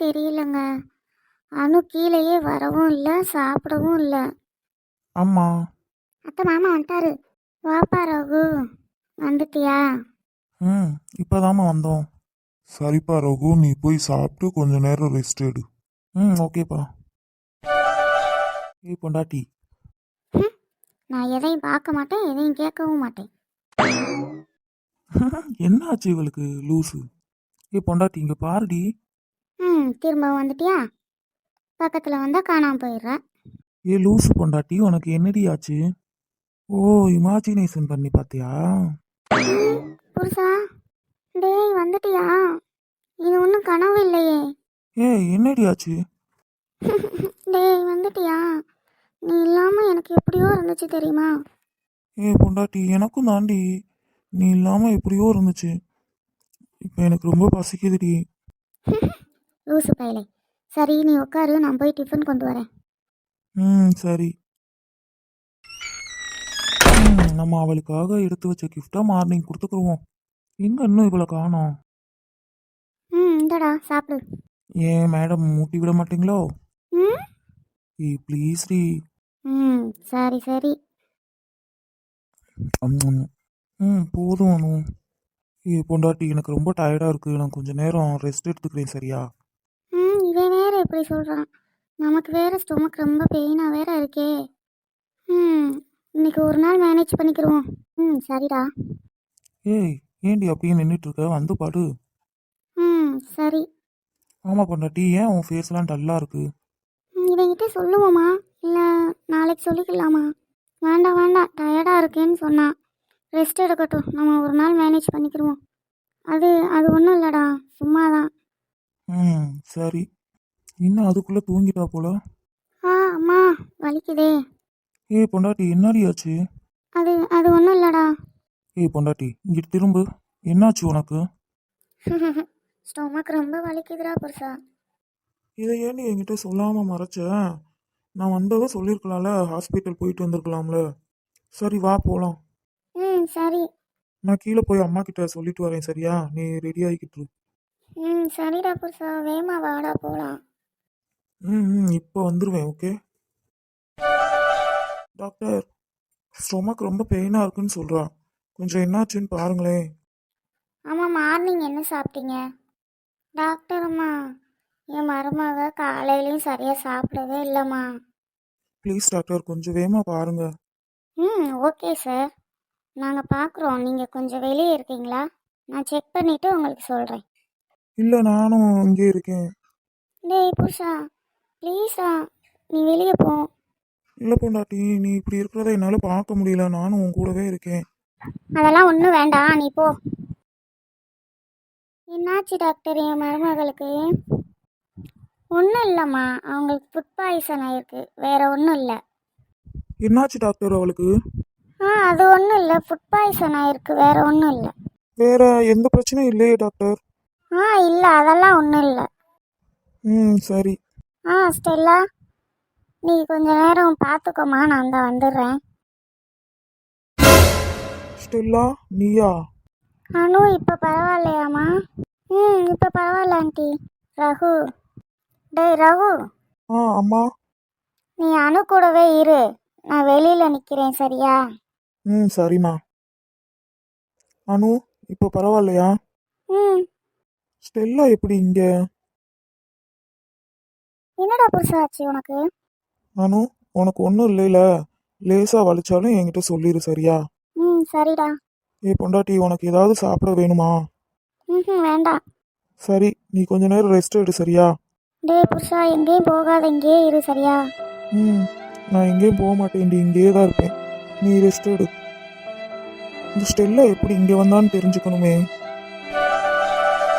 தெரியலங்க. அனு கீழேயே வரவும் இல்லை, சாப்பிடவும் இல்லை. அம்மா. அத்தை மாமா வந்துட்டாரு. வாப்பா ரகு, வந்துட்டியா? ம் இப்போதாம்மா வந்தோம். சரிப்பா ரகு, நீ போய் சாப்பிட்டு கொஞ்ச நேரம் ரெஸ்ட் எடு. ஓகேப்பா. பொண்டாட்டி. ம், நான் எதையும் பார்க்க மாட்டேன், எதையும் கேட்கவும் மாட்டேன். என்ன ஆச்சு இவளுக்கு லூசு? பொண்டாட்டி இங்க பாருடி. திரும்ப வந்துட்டியா? பக்கத்தில் வந்தால் காணாமல் போயிடுறேன். லூசு பொண்டாட்டி, உனக்கு என்னடி ஆச்சு? ஓ, இமேஜினேஷன் பண்ணி பார்த்தியா? புருஷா, டேய் வந்துட்டியா? இது ஒன்றும் கனவு இல்லையே. என்னடி ஆச்சு? டேய் வந்துட்டியா? நீ இல்லாமல் எனக்கு எப்படியோ இருந்துச்சு தெரியுமா? பொண்டாட்டி, எனக்கும் தாண்டி நீ இல்லாமல் எப்படியோ இருந்துச்சு. இப்போ எனக்கு ரொம்ப பசிக்குதுடி. லூசு பயலே. சரி நீ உட்காரு, நான் போய் டிஃபன் கொண்டு வரேன். சரி. நம்ம அவளுக்காக எடுத்து வச்ச கிஃப்டா மார்னிங் கொடுத்துக்குருவோம். இன்னும் இவ்வளோ காணோம். இந்தடா சாப்பிடு. ஏன் மேடம் மூட்டி விட மாட்டீங்களோ? ம் ப்ளீஸ் டி. சரி சரி. போதும் அனு. பொண்டாட்டி, எனக்கு ரொம்ப டயர்டாக இருக்குது, நான் கொஞ்சம் நேரம் ரெஸ்ட் எடுத்துக்கிறேன், சரியா? இவன் வேற எப்படி சொல்கிறான்? நமக்கு வேற ஸ்டொமக் ரொம்ப பெயினாக வேற இருக்கே. இன்னைக்கு ஒரு நாள் மேனேஜ் பண்ணிக்கிறோம். சரிடா. ஏண்டி அப்படியே நின்றுட்டு இருக்க? வந்து பாடு. சரி. ஆமாம் பொண்டாட்டி, ஏன் உன் ஃபேஸ்லாம் டல்லாக இருக்கு? இவங்கிட்ட சொல்லுவோமா இல்லை நாளைக்கு சொல்லிக்கலாமா? வேண்டாம் வேண்டாம், டயர்டாக இருக்கேன்னு சொன்னான். ரெஸ்ட் எடுக்கட்டும், நம்ம ஒரு நாள் மேனேஜ் பண்ணிக்கிடுவோம். அது அது ஒன்றும் இல்லைடா, சும்மா தான். சரி. இன்னும் அதுக்குள்ளே தூங்கிட்டா போல. அம்மா வலிக்குதே. பொண்டாட்டி, என்னடி ஆச்சு? அது அது ஒன்றும் இல்லைடா. பொண்டாட்டி, இங்கிட்டு திரும்பு. என்னாச்சு உனக்கு? ஸ்டொமக் ரொம்ப வலிக்குதுடா புருஷா. இதை ஏன் என்கிட்ட சொல்லாமல் மறைச்ச? நான் வந்ததும் சொல்லியிருக்கலாம்ல, ஹாஸ்பிட்டல் போயிட்டு வந்திருக்கலாம்ல. சரி வா போகலாம். சரி. நான் கீழே போய் அம்மா கிட்ட சொல்லிட்டு வரேன், சரியா? நீ ரெடி ஆகிக்கிட்டு. சரிடா புருஷா, வேமா வாடா போகலாம். இப்போ வந்துடுவேன். ஓகே டாக்டர், ஸ்டொமக் ரொம்ப பெயினாக இருக்குன்னு சொல்கிறா. கொஞ்சம் என்னாச்சுன்னு பாருங்களேன். ஆமாம், மார்னிங் என்ன சாப்பிட்டீங்க? டாக்டர் அம்மா, என் மருமக காலையிலையும் சரியாக சாப்பிடவே இல்லைம்மா. ப்ளீஸ் டாக்டர், கொஞ்சம் வேகமாக பாருங்க. ஓகே சார், நாங்கள் பார்க்குறோம். நீங்கள் கொஞ்சம் வெளியே இருக்கீங்களா? நான் செக் பண்ணிவிட்டு உங்களுக்கு சொல்கிறேன். இல்லை, நானும் இங்கே இருக்கேன். டேய் புருஷா, ப்ளீஸா நீ வெளியே போ. இல்லை பொண்டாட்டி, நீ இப்படி இருக்கிறத என்னால் பார்க்க முடியல, நானும் உன் கூடவே இருக்கேன். அதெல்லாம் ஒன்றும் வேண்டாம், நீ போ. என்னாச்சு டாக்டர் என் மருமகளுக்கு? ஒன்றும் இல்லைம்மா, அவங்களுக்கு ஃபுட் பாய்சன் ஆயிருக்கு, வேற ஒன்றும் இல்லை. என்னாச்சு டாக்டர் அவளுக்கு? அது ஒன்றும் இல்லை, ஃபுட் பாய்சன் ஆயிருக்கு, வேற ஒன்றும் இல்லை. வேற எந்த பிரச்சனையும் இல்லையே டாக்டர்? இல்லை, அதெல்லாம் ஒன்றும் இல்லை. சரி. ஸ்டெல்லா, நீ கொஞ்ச நேரம் பார்த்துக்கோமா, நான் தான் வந்துடுறேன். ஸ்டெல்லா, நீயா? அனு இப்போ பரவாயில்லையாம்மா? இப்போ பரவாயில்ல ஆண்டி. ரகு, டேய் ரகு. அம்மா. நீ அனு கூடவே இரு, நான் வெளியில் நிற்கிறேன், சரியா? சரிம்மா. அனு, இப்போ பரவாயில்லையா? ஸ்டெல்லா எப்படி இங்க? என்னடா புதுசாச்சு உனக்கு? அனு, உனக்கு ஒன்றும் இல்லைல, லேசா வலிச்சாலும் என்கிட்ட சொல்லிடு, சரியா? சரிடா. பொண்டாட்டி, உனக்கு ஏதாவது சாப்பிட வேணுமா? வேண்டாம். சரி, நீ கொஞ்ச நேரம் ரெஸ்ட் எடு, சரியா? டேய் புருஷா, எங்கேயும் போகாத, இங்கேயே இரு, சரியா? நான் எங்கேயும் போக மாட்டேன், இங்கேயே தான் இருப்பேன். நீ ரெஸ்ட் எடு. இந்த ஸ்டெல்லா எப்படி இங்கே வந்தான்னு தெரிஞ்சுக்கணுமே.